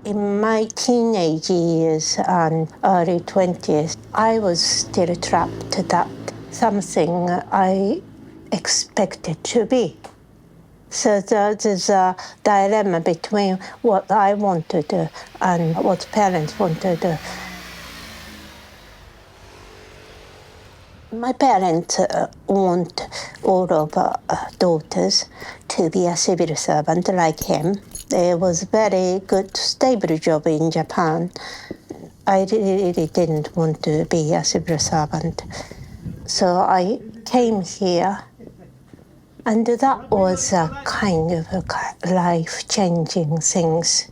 In my teenage years and early 20s, I was still trapped that something I expected to be. So there's a dilemma between what I want to do and what parents want to do. My parents want all of daughters to be a civil servant like him. There was a very good, stable job in Japan. I really didn't want to be a civil servant. So I came here, and that was a kind of life-changing things.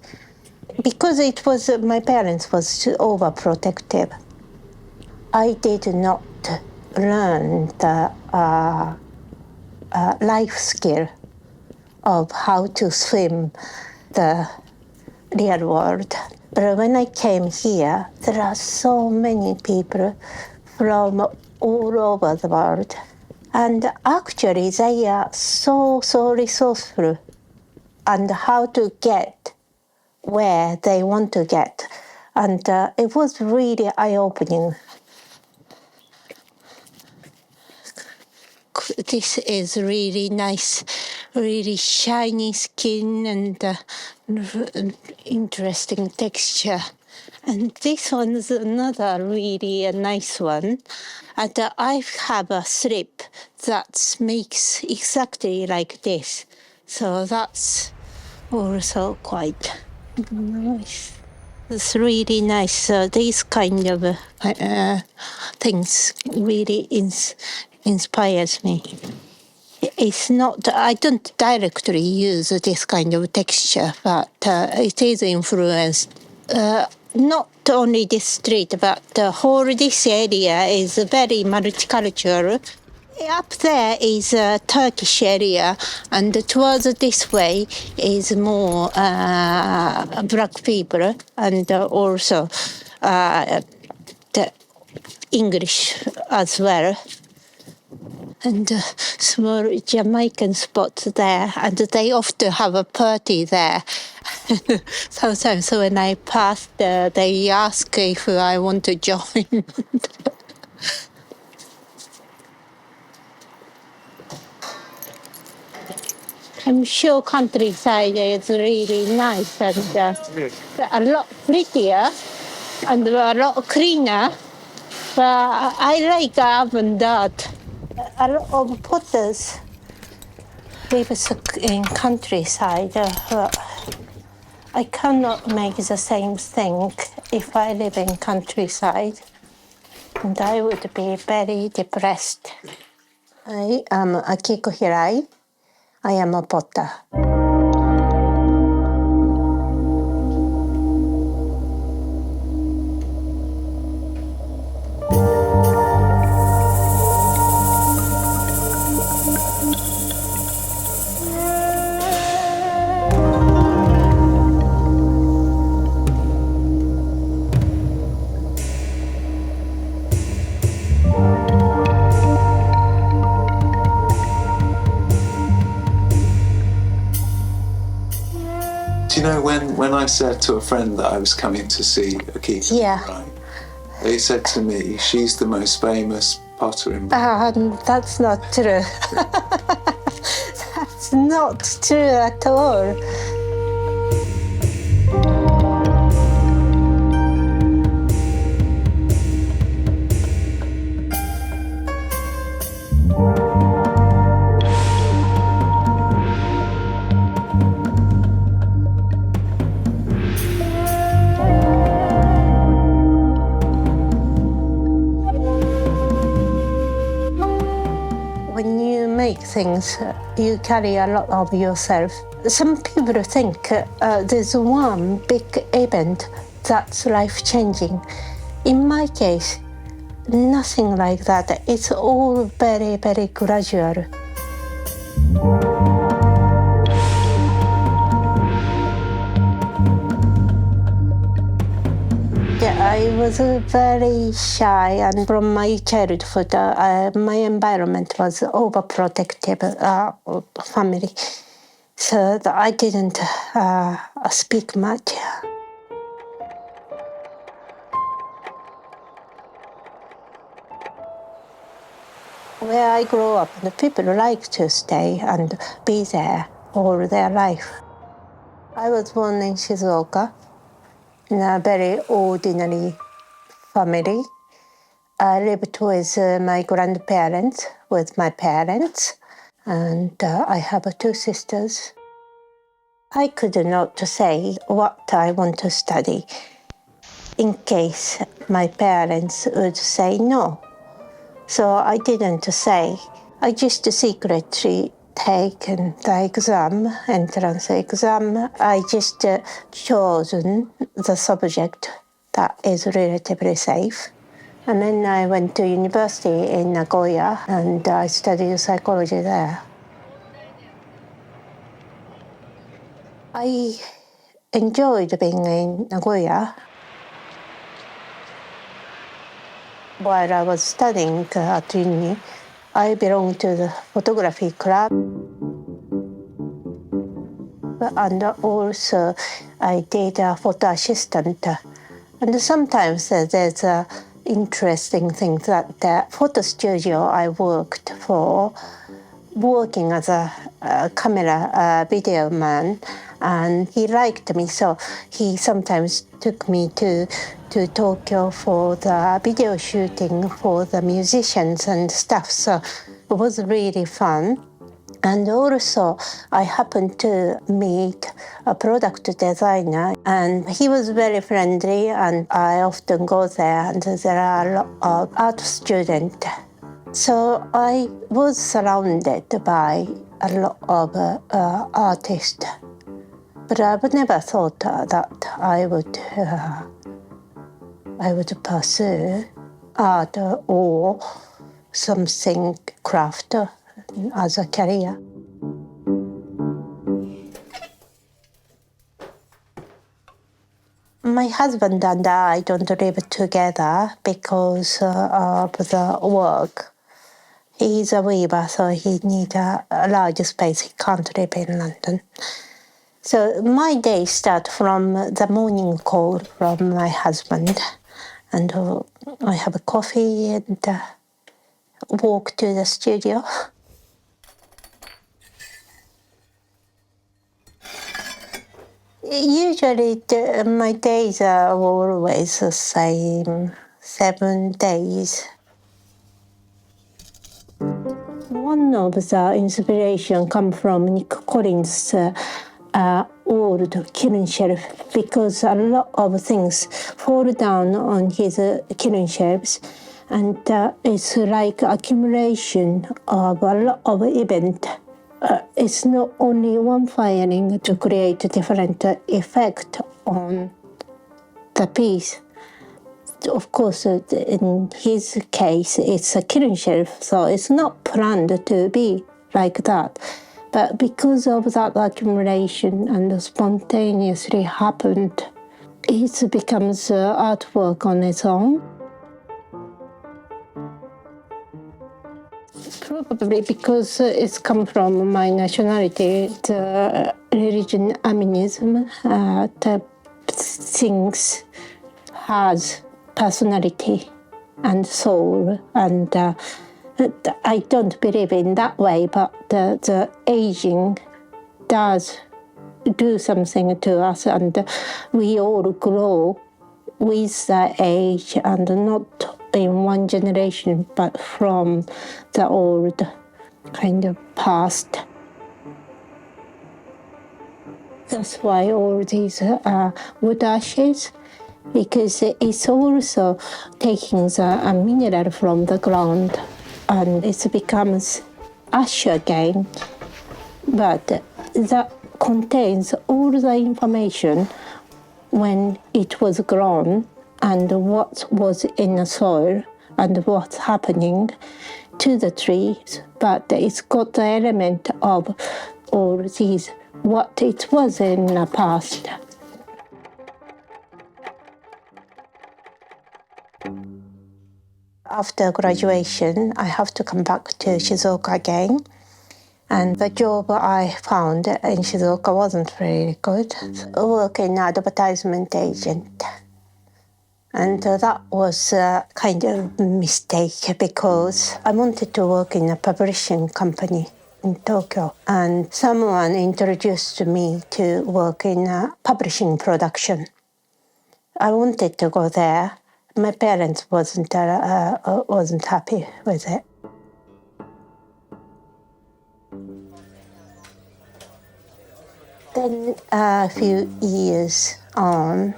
Because it was, my parents was overprotective. I did not learn the life skill of how to swim the real world. But when I came here, there are so many people from all over the world. And actually, they are so resourceful and how to get where they want to get. And it was really eye-opening. This is really nice, really shiny skin and interesting texture. And this one is another really nice one. And I have a slip that makes exactly like this. So that's also quite nice. It's really nice. So these kind of things really inspires me. It's not, I don't directly use this kind of texture, but it is influenced. Not only this street, but the whole this area is very multicultural. Up there is a Turkish area, and towards this way is more black people, and also the English as well. And small Jamaican spots there, and they often have a party there. Sometimes when I pass there, they ask if I want to join. I'm sure countryside is really nice and a lot prettier and a lot cleaner. But I like urban dirt. A lot of potters live in countryside. I cannot make the same thing if I live in countryside, and I would be very depressed. I am Akiko Hirai. I am a potter. Do you know when I said to a friend that I was coming to see Akiko Hirai, they said to me, she's the most famous potter in Britain. That's not true. That's not true at all. When you make things, you carry a lot of yourself. Some people think there's one big event that's life-changing. In my case, nothing like that. It's all very, very gradual. I was very shy, and from my childhood, my environment was overprotective family, so I didn't speak much. Where I grew up, the people like to stay and be there all their life. I was born in Shizuoka in a very ordinary family. I lived with my grandparents, with my parents, and I have two sisters. I could not say what I want to study in case my parents would say no. So I didn't say. I just secretly taken the exam, entrance exam. I just chosen the subject that is relatively safe. And then I went to university in Nagoya and I studied psychology there. I enjoyed being in Nagoya. While I was studying at uni, I belonged to the photography club. And also I did a photo assistant. And sometimes there's a interesting thing that the photo studio I worked for, working as a camera video man, and he liked me, so he sometimes took me to Tokyo for the video shooting for the musicians and stuff, so it was really fun. And also, I happened to meet a product designer, and he was very friendly, and I often go there, and there are a lot of art students. So I was surrounded by a lot of artists, but I would never thought that I would pursue art or something craft as a career. My husband and I don't live together because of the work. He's a weaver, so he needs a large space. He can't live in London. So my day starts from the morning call from my husband, and I have a coffee and walk to the studio. Usually my days are always the same, 7 days. One of the inspiration come from Nick Collins' old kiln shelf, because a lot of things fall down on his kiln shelves, and it's like accumulation of a lot of events. It's not only one firing to create a different effect on the piece. Of course, in his case, it's a kiln shelf, so it's not planned to be like that. But because of that accumulation and spontaneously happened, it becomes artwork on its own. Probably because it's come from my nationality, the religion animism, the things has personality and soul, and I don't believe in that way, but the aging does do something to us, and we all grow with the age, and not in one generation, but from the old kind of past. That's why all these wood ashes, because it's also taking the mineral from the ground, and it becomes ash again, but that contains all the information when it was grown and what was in the soil and what's happening to the trees, but it's got the element of all these, what it was in the past. After graduation, I have to come back to Shizuoka again. And the job I found in Shizuoka wasn't very good. I work in advertisement agent. And that was a kind of mistake because I wanted to work in a publishing company in Tokyo. And someone introduced me to work in a publishing production. I wanted to go there. My parents wasn't happy with it. Then a few years on,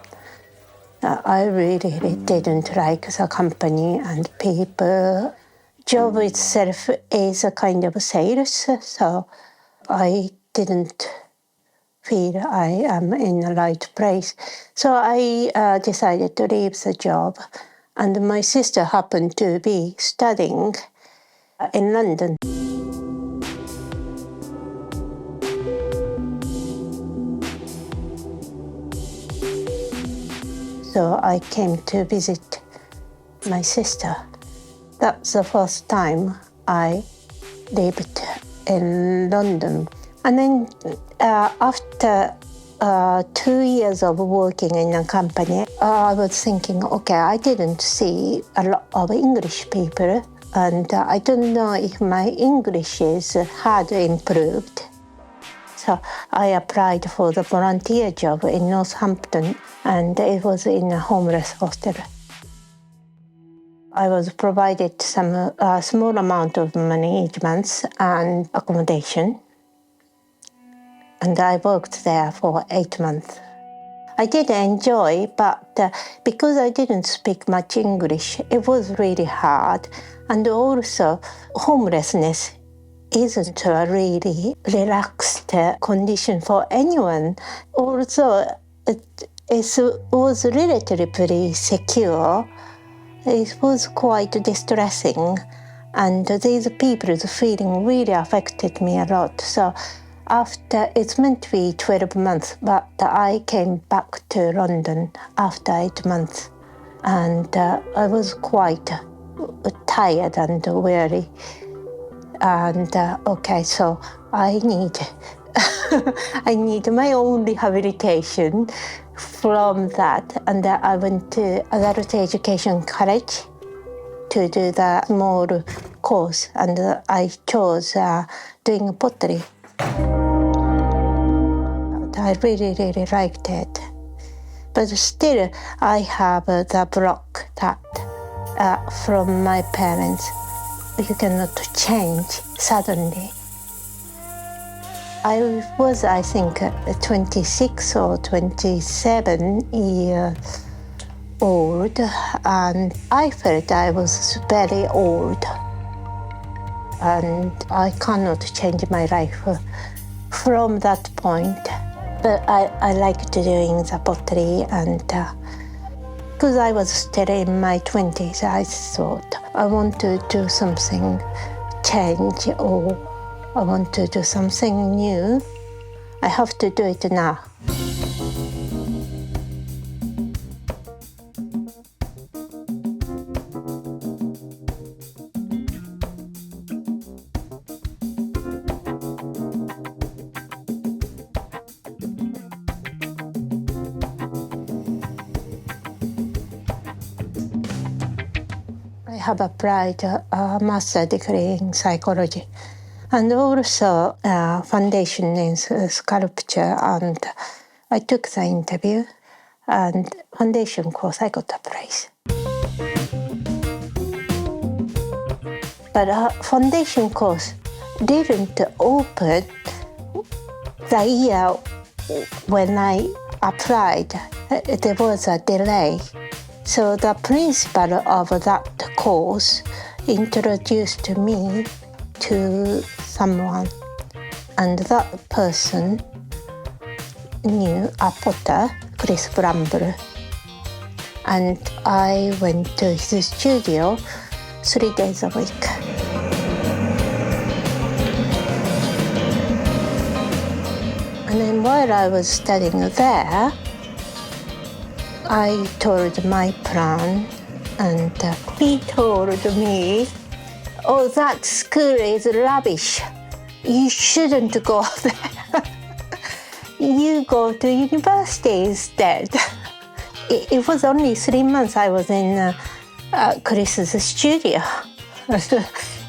I really didn't like the company and people. Job itself is a kind of sales, so I didn't feel I am in the right place. So I decided to leave the job. And my sister happened to be studying in London. So I came to visit my sister. That's the first time I lived in London. And then after 2 years of working in a company, I was thinking, okay, I didn't see a lot of English people, and I don't know if my English had improved. So I applied for the volunteer job in Northampton, and it was in a homeless hostel. I was provided some small amount of money each month and accommodation. And I worked there for 8 months. I did enjoy, but because I didn't speak much English, it was really hard. And also, homelessness isn't a really relaxed condition for anyone. Also, it was relatively secure. It was quite distressing, and these people's feeling really affected me a lot. So after, it's meant to be 12 months, but I came back to London after 8 months, and I was quite tired and weary. And okay, so I need I need my own rehabilitation from that. And I went to adult education college to do the small course, and I chose doing pottery. I really, really liked it. But still, I have the block that from my parents. You cannot change suddenly. I was, I think, 26 or 27 years old, and I felt I was very old. And I cannot change my life from that point. But I liked doing the pottery, and because I was still in my 20s, I thought I want to do something change, or I want to do something new. I have to do it now. I have applied a master's degree in psychology, and also foundation in sculpture, and I took the interview, and foundation course I got a place. But foundation course didn't open the year when I applied. There was a delay. So the principal of that course introduced me to someone, and that person knew a potter, Chris Bramble, and I went to his studio 3 days a week. And then while I was studying there, I told my plan, and he told me, "Oh, that school is rubbish. You shouldn't go there. You go to university instead." it was only 3 months I was in Chris's studio.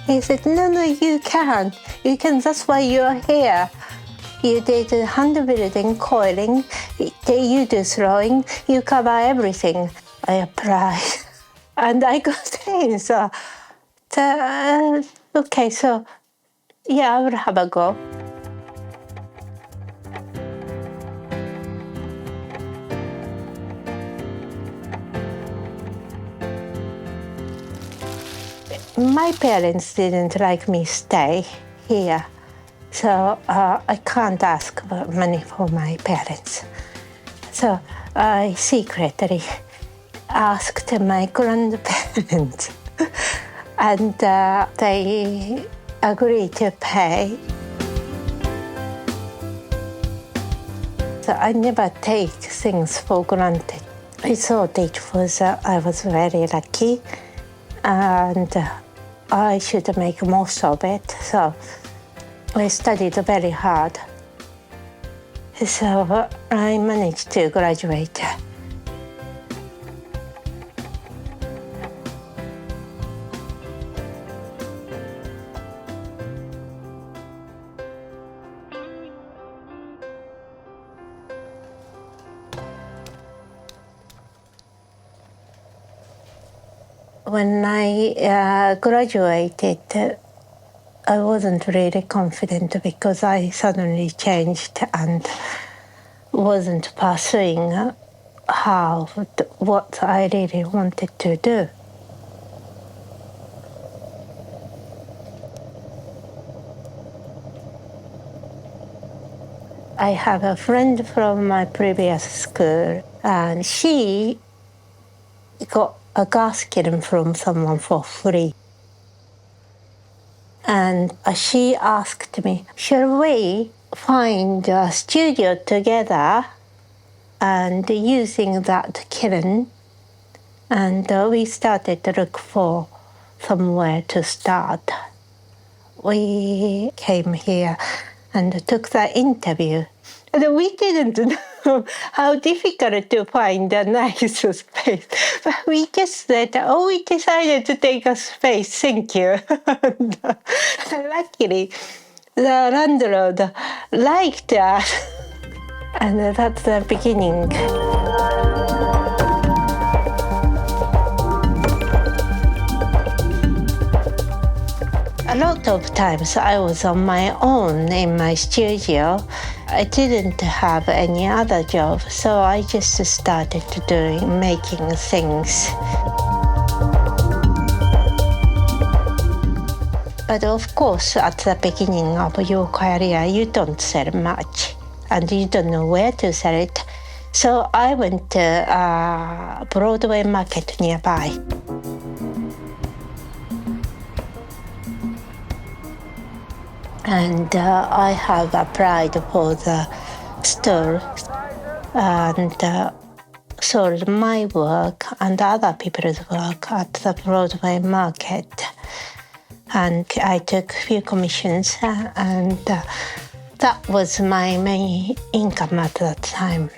He said, no, you can't. You can, that's why you're here. You did hand building, coiling, you do throwing, you cover everything. I applied and I got in. So okay, so yeah, I will have a go. My parents didn't like me stay here, so I can't ask for money for my parents. So I secretly asked my grandparents, and they agreed to pay. So I never take things for granted. I thought it was I was very lucky, and I should make most of it. So I studied very hard. So I managed to graduate. When I graduated, I wasn't really confident because I suddenly changed and wasn't pursuing what I really wanted to do. I have a friend from my previous school, and she got a gas kiln from someone for free. And she asked me, shall we find a studio together and using that kiln? And we started to look for somewhere to start. We came here and took the interview. And we didn't know how difficult to find a nice space. But we just said, we decided to take a space, thank you. And, luckily, the landlord liked us. And that's the beginning. A lot of times I was on my own in my studio. I didn't have any other job, so I just started making things. But of course, at the beginning of your career, you don't sell much, and you don't know where to sell it. So I went to a Broadway market nearby. And I have applied for the store and sold my work and other people's work at the Broadway market. And I took a few commissions, and that was my main income at that time.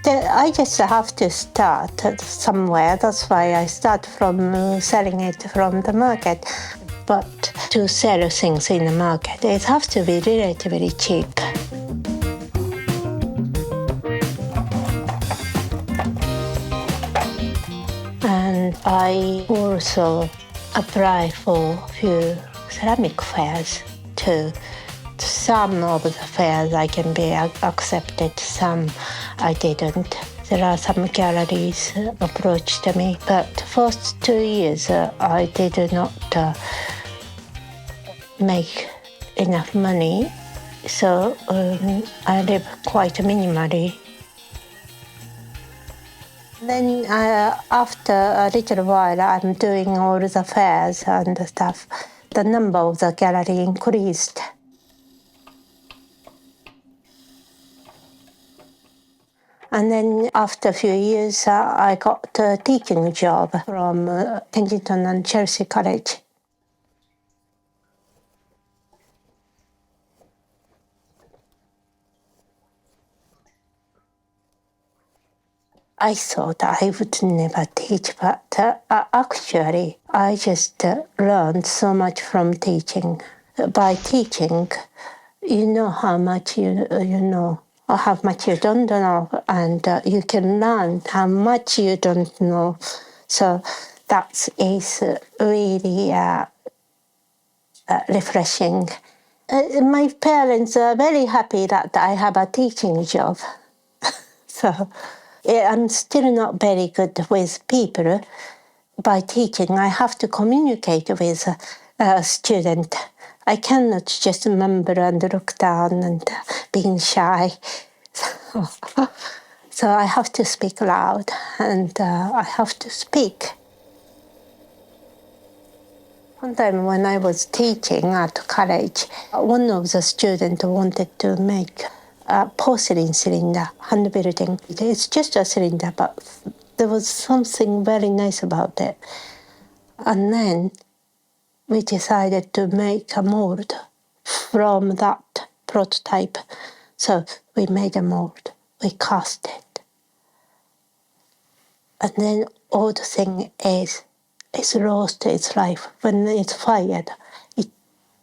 I just have to start somewhere. That's why I start from selling it from the market. But to sell things in the market, it has to be relatively cheap. And I also apply for a few ceramic fairs too. Some of the fairs I can be accepted, some I didn't. There are some galleries approached me, but first 2 years I did not make enough money, so I live quite minimally. Then after a little while, I'm doing all the fairs and stuff. The number of the gallery increased. And then after a few years, I got a teaching job from Kensington and Chelsea College. I thought I would never teach, but actually, I just learned so much from teaching. By teaching, you know how much you know, or how much you don't know, and you can learn how much you don't know. So that is really refreshing. My parents are very happy that I have a teaching job. So I'm still not very good with people. By teaching, I have to communicate with a student. I cannot just mumble and look down and being shy. So I have to speak loud and I have to speak. One time when I was teaching at college, one of the students wanted to make a porcelain cylinder, hand building. It's just a cylinder, but there was something very nice about it. And then we decided to make a mold from that prototype. So we made a mold, we cast it. And then all the thing is, it's lost its life. When it's fired, it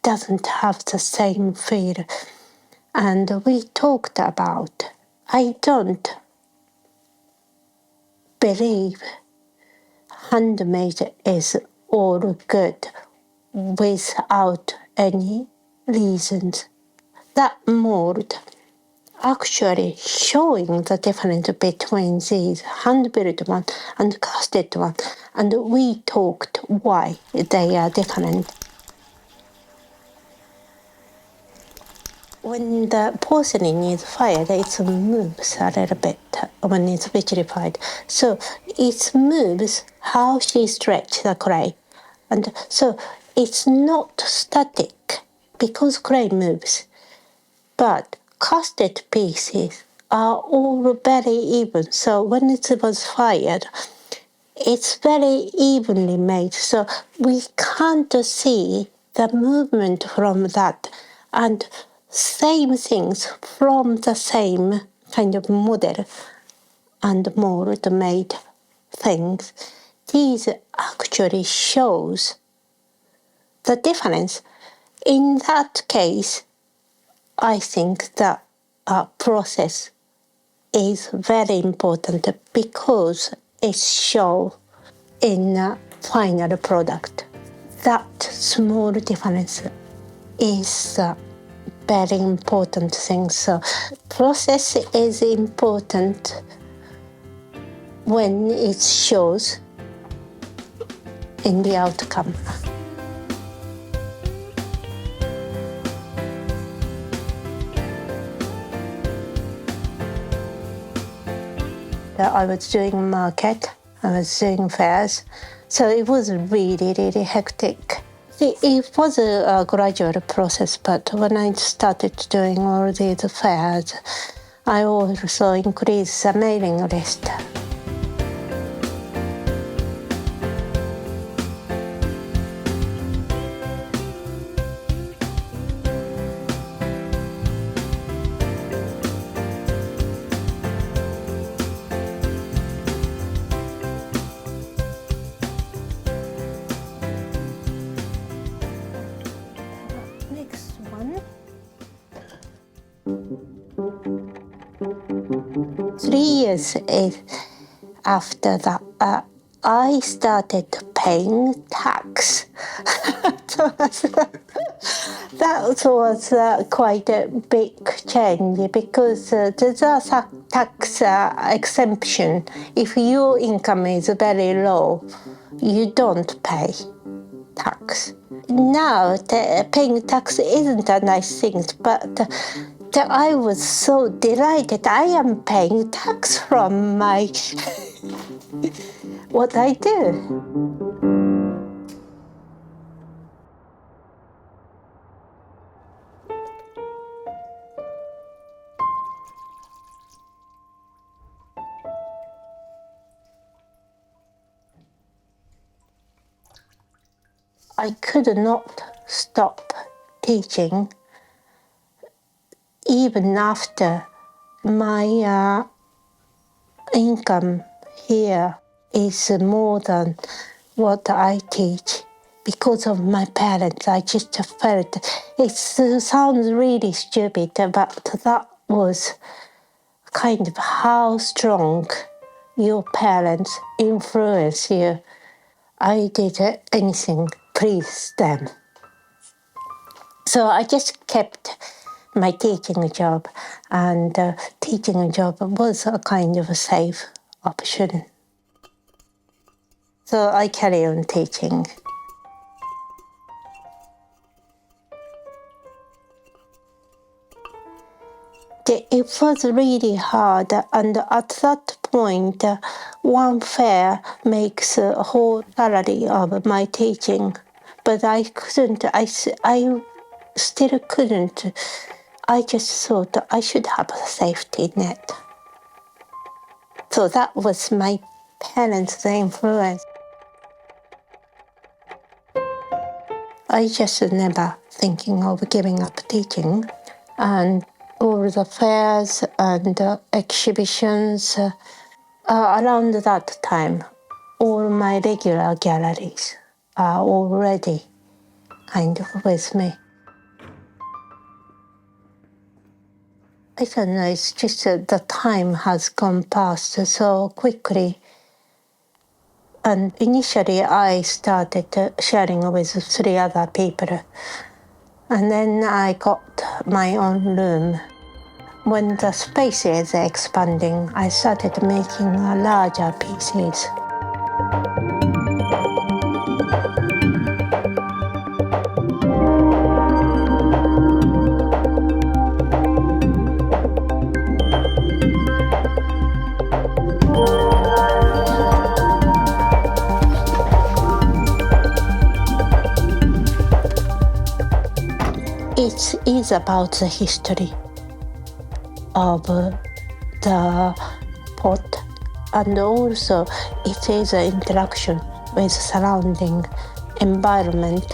doesn't have the same feel. And we talked about, I don't believe handmade is all good without any reasons. That mold actually showing the difference between these hand-built one and casted one. And we talked why they are different. When the porcelain is fired, it moves a little bit when it's vitrified. So it moves how she stretches the clay. And so it's not static because clay moves. But casted pieces are all very even. So when it was fired, it's very evenly made. So we can't see the movement from that. And same things from the same kind of model and mold made things. These actually shows the difference. In that case, I think that process is very important because it shows in the final product. That small difference is a very important thing. So process is important when it shows in the outcome. I was doing market, I was doing fairs, so it was really, really hectic. It was a gradual process, but when I started doing all these fairs, I also increased the mailing list. Next one. 3 years after that, I started paying tax. That was quite a big change because there's a tax exemption. If your income is very low, you don't pay tax. Now, paying tax isn't a nice thing, but I was so delighted. I am paying tax from my what I do. I could not stop teaching even after my income here is more than what I teach. Because of my parents, I just felt it sounds really stupid, but that was kind of how strong your parents influence you. I did anything please them. So I just kept my teaching job, and teaching job was a kind of a safe option. So I carry on teaching. It was really hard, and at that point, one fare makes a whole salary of my teaching. But I couldn't, I still couldn't. I just thought I should have a safety net. So that was my parents' influence. I just never thinking of giving up teaching, and all the fairs and exhibitions around that time, all my regular galleries are already kind of with me. I don't know, it's just the time has gone past so quickly. And initially I started sharing with 3 other people. And then I got my own room. When the space is expanding, I started making larger pieces. It is about the history of the pot, and also it is an interaction with surrounding environment.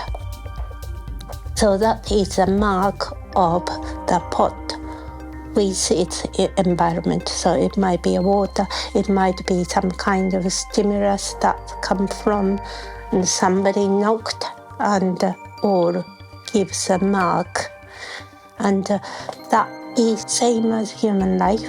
So that is a mark of the pot with its environment. So it might be water, it might be some kind of stimulus that comes from somebody knocked and or gives a mark. And that is same as human life.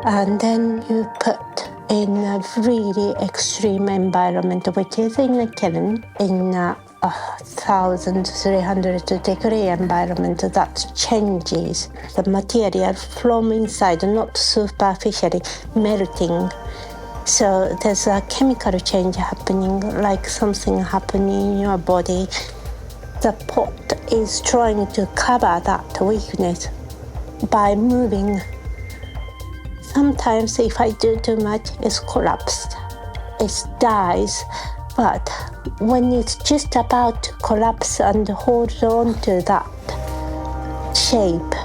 And then you put in a really extreme environment, which is in a kiln, in a 1,300-degree environment that changes the material from inside, not superficially melting. So there's a chemical change happening, like something happening in your body. The pot is trying to cover that weakness by moving. Sometimes if I do too much, it's collapsed. It dies. But when it's just about to collapse and hold on to that shape,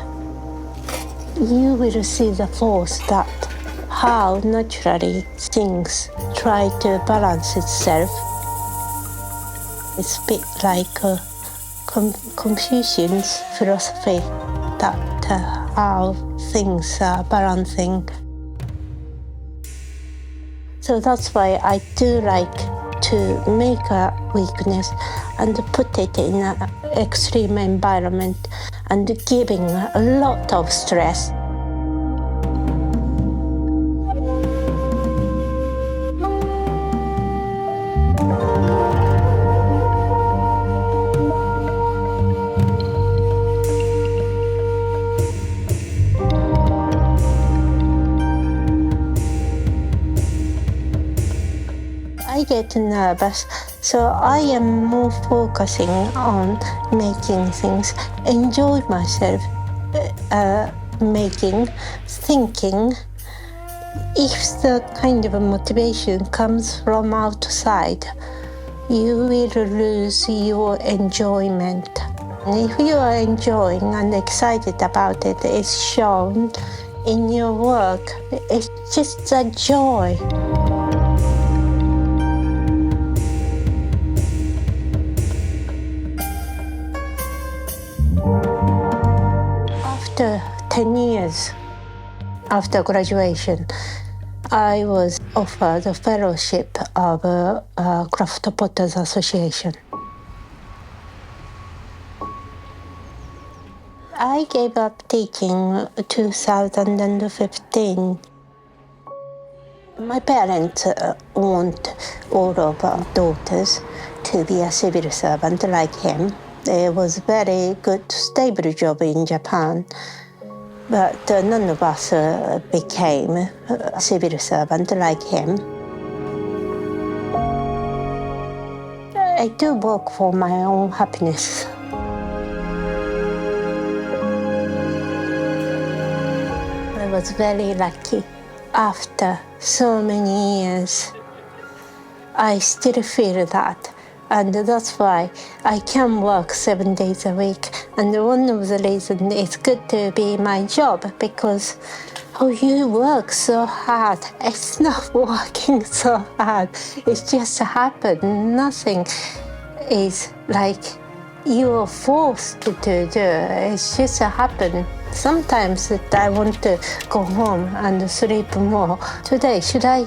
you will see the force that how naturally things try to balance itself. It's a bit like Confucian's philosophy that how things are balancing. So that's why I do like to make a weakness and put it in an extreme environment and giving a lot of stress. I get nervous, so I am more focusing on making things, enjoy myself making, thinking. If the kind of a motivation comes from outside, you will lose your enjoyment. And if you are enjoying and excited about it, it's shown in your work. It's just a joy. 10 years after graduation, I was offered a fellowship of Craft Potters Association. I gave up teaching 2015. My parents want all of our daughters to be a civil servant like him. It was a very good, stable job in Japan, but none of us became a civil servant like him. I do work for my own happiness. I was very lucky. After so many years, I still feel that. And that's why I can work 7 days a week. And one of the reasons it's good to be my job, because you work so hard. It's not working so hard. It's just happened. Nothing is like you are forced to do. It's just happened. Sometimes I want to go home and sleep more. Today, should I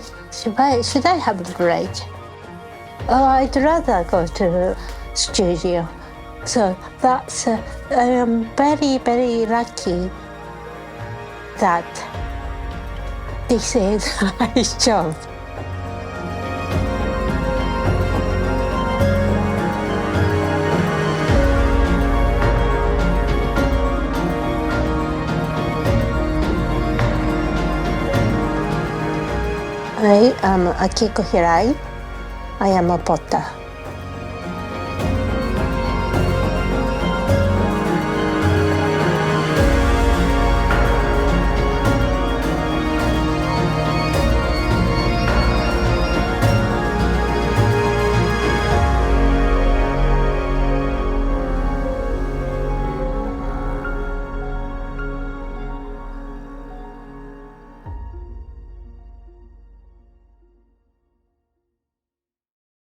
have a break? Oh, I'd rather go to studio. So that's, I am very, very lucky that this is my job. I am Akiko Hirai. I am a potter.